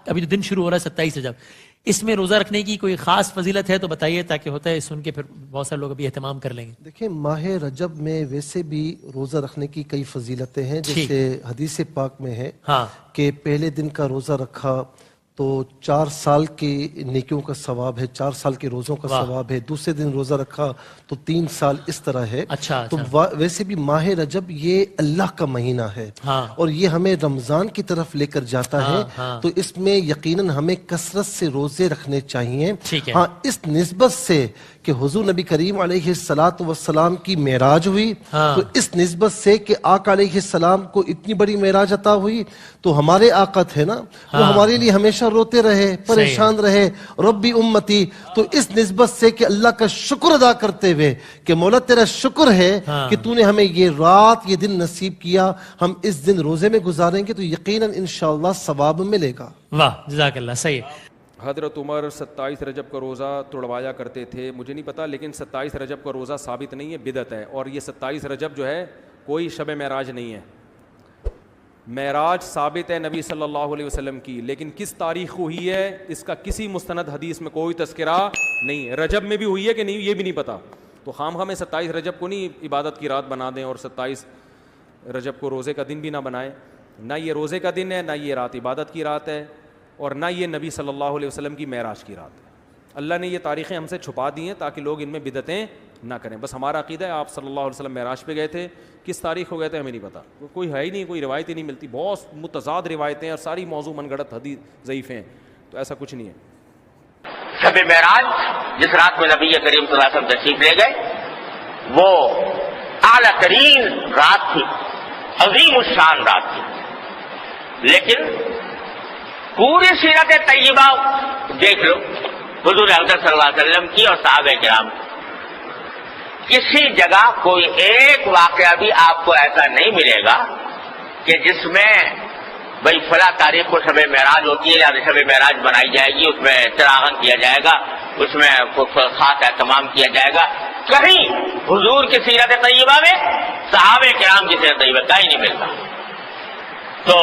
ابھی تو دن شروع ہو رہا ہے 27 رجب، اس میں روزہ رکھنے کی کوئی خاص فضیلت ہے تو بتائیے، تاکہ ہوتا ہے سن کے پھر بہت سارے لوگ ابھی اہتمام کر لیں گے۔ دیکھیں ماہ رجب میں ویسے بھی روزہ رکھنے کی کئی فضیلتیں ہیں، جیسے حدیث پاک میں ہے کہ پہلے دن کا روزہ رکھا تو 4 سال کی نیکیوں کا ثواب ہے، 4 سال کے روزوں کا ثواب ہے، دوسرے دن روزہ رکھا تو 3 سال، اس طرح ہے۔ تو ویسے بھی ماہ رجب یہ اللہ کا مہینہ ہے اور یہ ہمیں رمضان کی طرف لے کر جاتا ہے، تو اس میں یقیناً ہمیں کثرت سے روزے رکھنے چاہیے۔ ہاں، اس نسبت سے کہ حضور نبی کریم علیہ السلام کی معراج ہوئی، تو اس نسبت سے کہ آقا علیہ السلام کو اتنی بڑی معراج عطا ہوئی، تو ہمارے آقا تھے نا، وہ ہمارے لیے ہمیشہ روتے رہے، پریشان رہے، ربی امتی، تو اس نسبت سے کہ اللہ کا شکر ادا کرتے ہوئے کہ مولا تیرا شکر ہے کہ تو نے ہمیں یہ رات یہ دن نصیب کیا، ہم اس دن روزے میں گزاریں گے تو یقیناً انشاءاللہ ثواب ملے گا۔ واہ، جزاک اللہ، صحیح۔ حضرت عمر 27 رجب کا روزہ توڑوایا کرتے تھے، مجھے نہیں پتا، لیکن 27 رجب کا روزہ ثابت نہیں ہے، بدعت ہے، اور یہ 27 رجب جو ہے کوئی شب معراج نہیں ہے۔ معراج ثابت ہے نبی صلی اللہ علیہ وسلم کی، لیکن کس تاریخ ہوئی ہے اس کا کسی مستند حدیث میں کوئی تذکرہ نہیں ہے۔ رجب میں بھی ہوئی ہے کہ نہیں یہ بھی نہیں پتا، تو خام خواہ میں 27 رجب کو نہیں عبادت کی رات بنا دیں اور 27 رجب کو روزے کا دن بھی نہ بنائیں۔ نہ یہ روزے کا دن ہے، نہ یہ رات عبادت کی رات ہے، اور نہ یہ نبی صلی اللہ علیہ وسلم کی معراج کی رات ہے۔ اللہ نے یہ تاریخیں ہم سے چھپا دی ہیں تاکہ لوگ ان میں بدعتیں نہ کریں۔ بس ہمارا عقیدہ ہے آپ صلی اللہ علیہ وسلم معراج پہ گئے تھے، کس تاریخ کو گئے تھے ہمیں نہیں پتا، کوئی ہے ہی نہیں، کوئی روایت ہی نہیں ملتی، بہت متضاد روایتیں اور ساری موضوع من گھڑت حدیث ضعیف ہیں، تو ایسا کچھ نہیں ہے۔ شب معراج جس رات میں نبی کریم صلی اللہ علیہ وسلم تشریف لے گئے وہ اعلیٰ ترین رات تھی، عظیم الشان رات تھی، لیکن پوری سیرت طیبہ دیکھ لو حضور اکرم صلی اللہ علیہ وسلم کی اور صحابہ کرام کی، کسی جگہ کوئی ایک واقعہ بھی آپ کو ایسا نہیں ملے گا کہ جس میں بھئی فلاں تاریخ کو شب معراج ہوتی ہے، لہٰذا شب معراج بنائی جائے گی، اس میں چراغاں کیا جائے گا، اس میں خاص اہتمام کیا جائے گا۔ کہیں حضور کی سیرت طیبہ میں صحابہ کرام کی سیرت طیبہ کا ہی نہیں ملتا۔ تو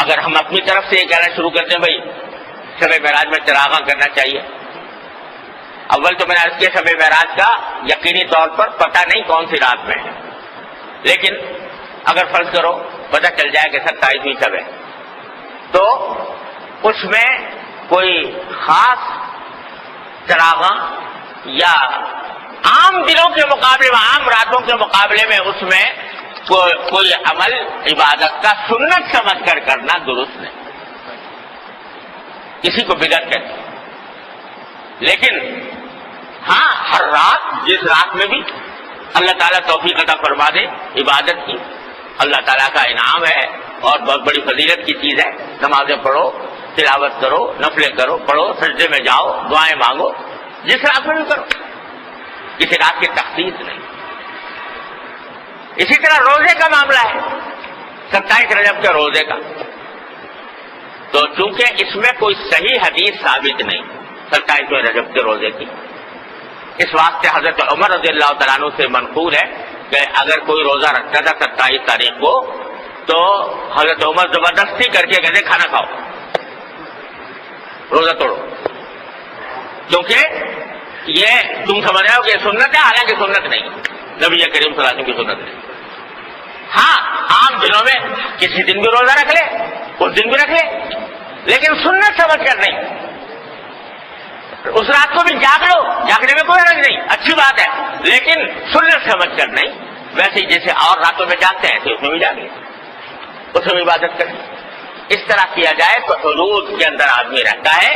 اگر ہم اپنی طرف سے یہ کہنا شروع کرتے ہیں بھائی شب معراج میں چراغاں کرنا چاہیے، اول تو میں نے عرض کیا شب معراج کا یقینی طور پر پتہ نہیں کون سی رات میں ہے، لیکن اگر فرض کرو پتہ چل جائے کہ 27ویں شب ہے، تو اس میں کوئی خاص چراغاں یا عام دنوں کے مقابلے میں، عام راتوں کے مقابلے میں اس میں کوئی عمل عبادت کا سنت سمجھ کر کرنا درست نہیں، کسی کو بدعت کہتے ہیں۔ لیکن ہاں ہر رات، جس رات میں بھی اللہ تعالیٰ توفیق عطا فرما دے عبادت کی، اللہ تعالیٰ کا انعام ہے اور بہت بڑی فضیلت کی چیز ہے، نمازیں پڑھو، تلاوت کرو، نفلیں کرو، پڑھو، سجدے میں جاؤ، دعائیں مانگو، جس رات میں بھی کرو، کسی رات کی تخصیص نہیں۔ اسی طرح روزے کا معاملہ ہے، 27 رجب کے روزے کا، تو چونکہ اس میں کوئی صحیح حدیث ثابت نہیں 27ویں رجب کے روزے کی، اس واسطے حضرت عمر رضی اللہ تعالیٰ عنہ سے منقول ہے کہ اگر کوئی روزہ رکھتا تھا 27 تاریخ کو تو حضرت عمر زبردستی کر کے کہتے کھانا کھاؤ، روزہ توڑو، کیونکہ یہ تم سمجھ رہے ہو کہ سنت ہے، حالانکہ سنت نہیں، نبی کریم صلی اللہ علیہ وسلم کی سنت نہیں۔ ہاں عام دنوں میں کسی دن بھی روزہ رکھ لے، اس دن بھی رکھ لے، لیکن سنت سمجھ کر نہیں۔ اس رات کو بھی جاگ لو، جاگنے میں کوئی حرج نہیں، اچھی بات ہے، لیکن سنت سمجھ کر نہیں۔ ویسے جیسے اور راتوں میں جاگتے ہیں تو اس میں بھی جاگیں، اس میں بھی عبادت کریں۔ اس طرح کیا جائے تو حدود کے اندر آدمی رہتا ہے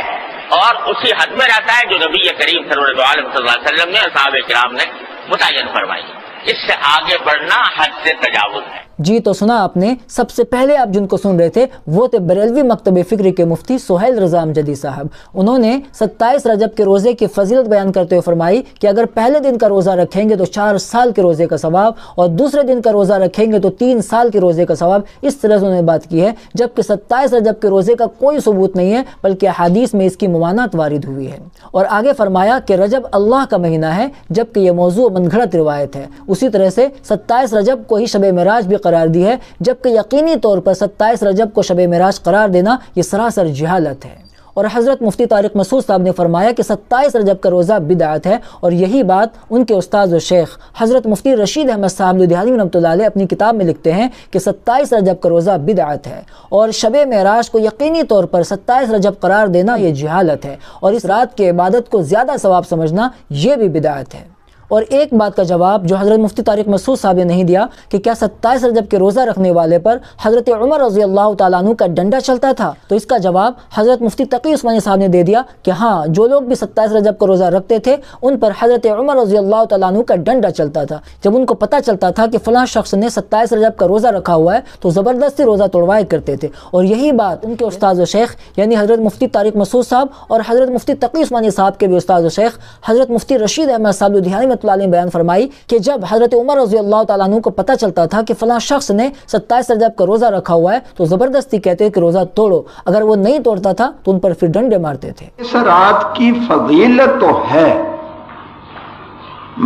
اور اسی حد میں رہتا ہے جو نبی کریم صلی اللہ علیہ وسلم نے اور صحابہ کرام نے متعین فرمائی۔ اس سے آگے بڑھنا حد سے تجاوز ہے۔ جی تو سنا آپ نے، سب سے پہلے آپ جن کو سن رہے تھے وہ تھے بریلوی مکتب فکری کے مفتی سہیل رضا امجدی صاحب۔ انہوں نے 27 رجب کے روزے کی فضیلت بیان کرتے ہوئے فرمائی کہ اگر پہلے دن کا روزہ رکھیں گے تو 4 سال کے روزے کا ثواب، اور دوسرے دن کا روزہ رکھیں گے تو 3 سال کے روزے کا ثواب۔ اس طرح سے انہوں نے بات کی ہے، جبکہ 27 رجب کے روزے کا کوئی ثبوت نہیں ہے، بلکہ احادیث میں اس کی ممانعت وارد ہوئی ہے۔ اور آگے فرمایا کہ رجب اللہ کا مہینہ ہے، جبکہ یہ موضوع من گھڑت روایت ہے۔ اسی طرح سے 27 رجب کو ہی شب معراج بھی قرار دی ہے، جبکہ یقینی طور پر 27 رجب کو شب معراج قرار دینا یہ سراسر جہالت ہے۔ اور حضرت مفتی طارق مسعود صاحب نے فرمایا کہ 27 رجب کا روزہ بدعت ہے، اور یہی بات ان کے استاد و شیخ حضرت مفتی رشید احمد صاحب لدھیانوی رحمۃ اللہ علیہ اپنی کتاب میں لکھتے ہیں کہ 27 رجب کا روزہ بدعت ہے، اور شب معراج کو یقینی طور پر 27 رجب قرار دینا یہ جہالت ہے، اور اس رات کی عبادت کو زیادہ ثواب سمجھنا یہ بھی بدعت ہے۔ اور ایک بات کا جواب جو حضرت مفتی طارق مسعود صاحب نے نہیں دیا کہ کیا 27 رجب کے روزہ رکھنے والے پر حضرت عمر رضی اللہ تعالیٰ عنہ کا ڈنڈا چلتا تھا، تو اس کا جواب حضرت مفتی تقی عثمانی صاحب نے دے دیا کہ ہاں، جو لوگ بھی 27 رجب کا روزہ رکھتے تھے ان پر حضرت عمر رضی اللہ تعالیٰ عنہ کا ڈنڈا چلتا تھا۔ جب ان کو پتہ چلتا تھا کہ فلاں شخص نے 27 رجب کا روزہ رکھا ہوا ہے تو زبردستی روزہ توڑوایا کرتے تھے، اور یہی بات ان کے استاد و شیخ یعنی حضرت مفتی طارق مسعود صاحب اور حضرت مفتی تقی عثمانی صاحب کے بھی استاد و شیخ حضرت مفتی رشید احمد صاحب لدھیانوی رحمۃ اللہ علیہ بیان فرمائی کہ جب حضرت عمر رضی اللہ تعالیٰ عنہ کو پتہ چلتا تھا کہ فلاں شخص نے 27 رجب کا روزہ رکھا ہوا ہے تو زبردستی کہتے کہ روزہ توڑو، اگر وہ نہیں توڑتا تھا تو ان پر پھر ڈنڈے مارتے تھے۔ اس رات کی فضیلت تو ہے،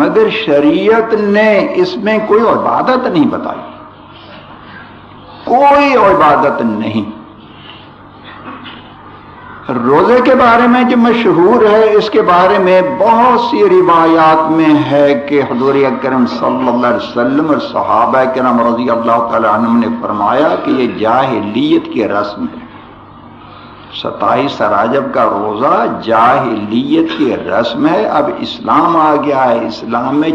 مگر شریعت نے اس میں کوئی عبادت نہیں بتائی، کوئی عبادت نہیں۔ روزے کے بارے میں جو مشہور ہے، اس کے بارے میں بہت سی روایات میں ہے کہ حضور اکرم صلی اللہ علیہ وسلم اور صحابہ کرام رضی اللہ تعالی عنہم نے فرمایا کہ یہ جاہلیت کی رسم ہے۔ 27 رجب کا روزہ جاہلیت کی رسم ہے، اب اسلام آ گیا ہے، اسلام میں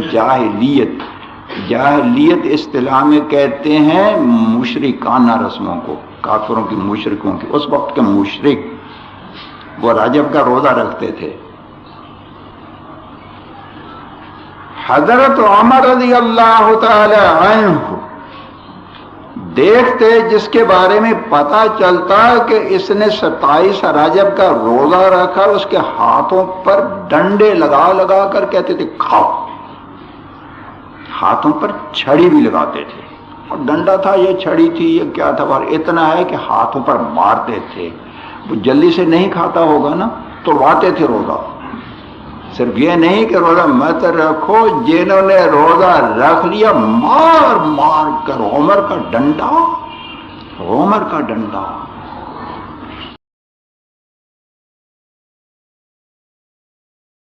جاہلیت اصطلاح میں کہتے ہیں مشرکانہ رسموں کو، کافروں کی، مشرکوں کی۔ اس وقت کے مشرک وہ رجب کا روزہ رکھتے تھے۔ حضرت عمر رضی اللہ تعالی عنہ دیکھتے، جس کے بارے میں پتہ چلتا کہ اس نے 27 رجب کا روزہ رکھا، اس کے ہاتھوں پر ڈنڈے لگا لگا کر کہتے تھے کھاؤ۔ ہاتھوں پر چھڑی بھی لگاتے تھے، اور ڈنڈا تھا یہ چھڑی تھی یہ کیا تھا، اور اتنا ہے کہ ہاتھوں پر مارتے تھے۔ وہ جلدی سے نہیں کھاتا ہوگا نا، توڑواتے تھے روزہ۔ صرف یہ نہیں کہ روزہ مت رکھو، جنہوں نے روزہ رکھ لیا مار مار کر عمر کا ڈنڈا